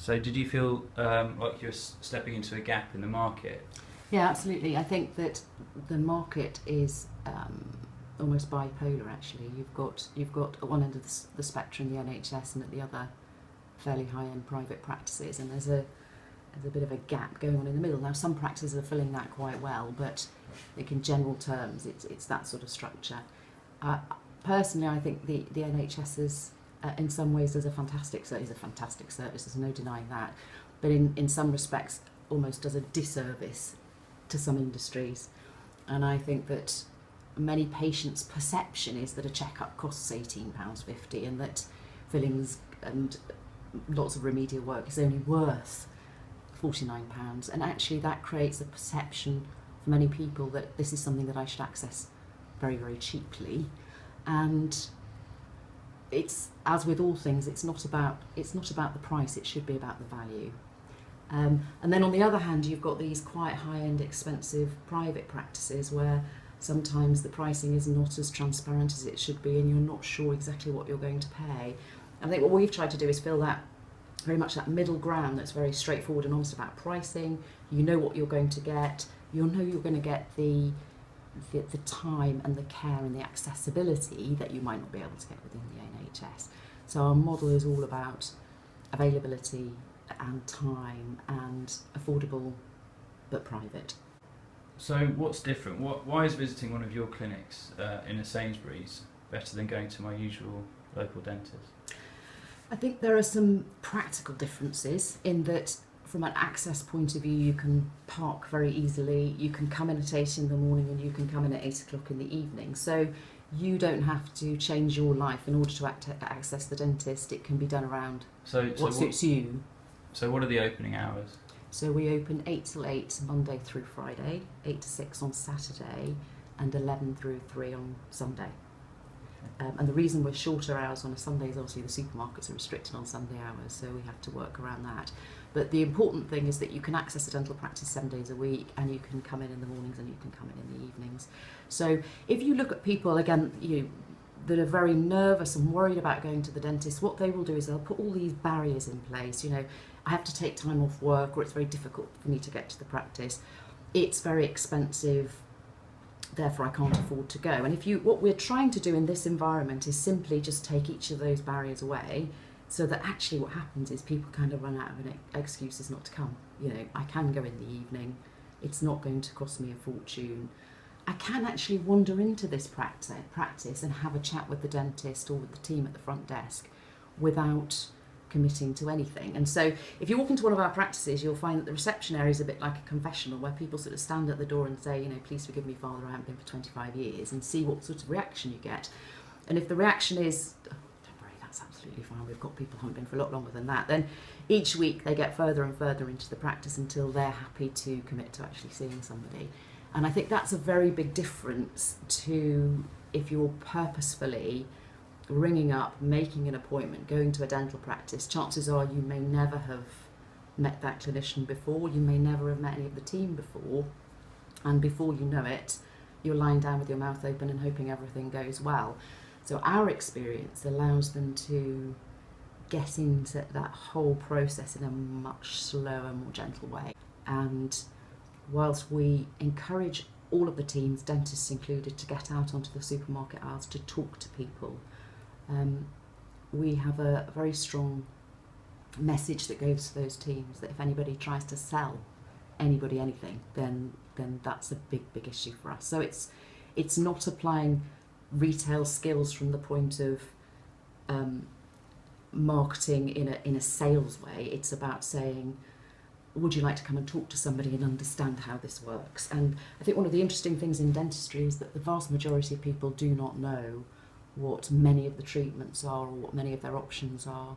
So did you feel like you were stepping into a gap in the market? Yeah, absolutely. I think that the market is almost bipolar. Actually, you've got at one end of the spectrum the NHS, and at the other fairly high-end private practices, and there's a bit of a gap going on in the middle. Now, some practices are filling that quite well, but like in general terms, it's that sort of structure. Personally, I think the NHS is, in some ways, is a fantastic service. There's no denying that, but in some respects, almost does a disservice to some industries. And I think that many patients' perception is that a checkup costs £18.50 and that fillings and lots of remedial work is only worth £49. And actually that creates a perception for many people that this is something that I should access very, very cheaply. And it's, as with all things, it's not about the price, it should be about the value. And then on the other hand, you've got these quite high-end, expensive private practices where sometimes the pricing is not as transparent as it should be and you're not sure exactly what you're going to pay. I think what we've tried to do is fill that, very much that middle ground that's very straightforward and honest about pricing. You know what you're going to get. You'll know you're going to get the time and the care and the accessibility that you might not be able to get within the NHS. So our model is all about availability and time and affordable but private. So what's different? Why is visiting one of your clinics in a Sainsbury's better than going to my usual local dentist? I think there are some practical differences in that from an access point of view you can park very easily, you can come in at 8 in the morning and you can come in at 8 o'clock in the evening. So you don't have to change your life in order to access the dentist. It can be done around what suits you. So what are the opening hours? So we open 8 till 8 Monday through Friday, 8 to 6 on Saturday, and 11 through 3 on Sunday. And the reason we're shorter hours on a Sunday is obviously the supermarkets are restricted on Sunday hours, so we have to work around that. But the important thing is that you can access a dental practice 7 days a week, and you can come in the mornings and you can come in the evenings. So if you look at people, again, that are very nervous and worried about going to the dentist, what they will do is they'll put all these barriers in place. I have to take time off work, or it's very difficult for me to get to the practice. It's very expensive, therefore I can't afford to go. And what we're trying to do in this environment is simply just take each of those barriers away, so that actually what happens is people kind of run out of excuses not to come. I can go in the evening, it's not going to cost me a fortune. I can actually wander into this practice and have a chat with the dentist or with the team at the front desk without committing to anything. And so if you walk into one of our practices, you'll find that the reception area is a bit like a confessional where people sort of stand at the door and say, please forgive me, Father, I haven't been for 25 years, and see what sort of reaction you get. And if the reaction is, oh, don't worry, that's absolutely fine, we've got people who haven't been for a lot longer than that, then each week they get further and further into the practice until they're happy to commit to actually seeing somebody. And I think that's a very big difference to if you're purposefully ringing up, making an appointment, going to a dental practice. Chances are you may never have met that clinician before, you may never have met any of the team before, and before you know it, you're lying down with your mouth open and hoping everything goes well. So our experience allows them to get into that whole process in a much slower, more gentle way. And whilst we encourage all of the teams, dentists included, to get out onto the supermarket aisles to talk to people, we have a very strong message that goes to those teams that if anybody tries to sell anybody anything, then that's a big issue for us. So it's not applying retail skills from the point of marketing in a sales way. It's about saying, would you like to come and talk to somebody and understand how this works? And I think one of the interesting things in dentistry is that the vast majority of people do not know what many of the treatments are or what many of their options are.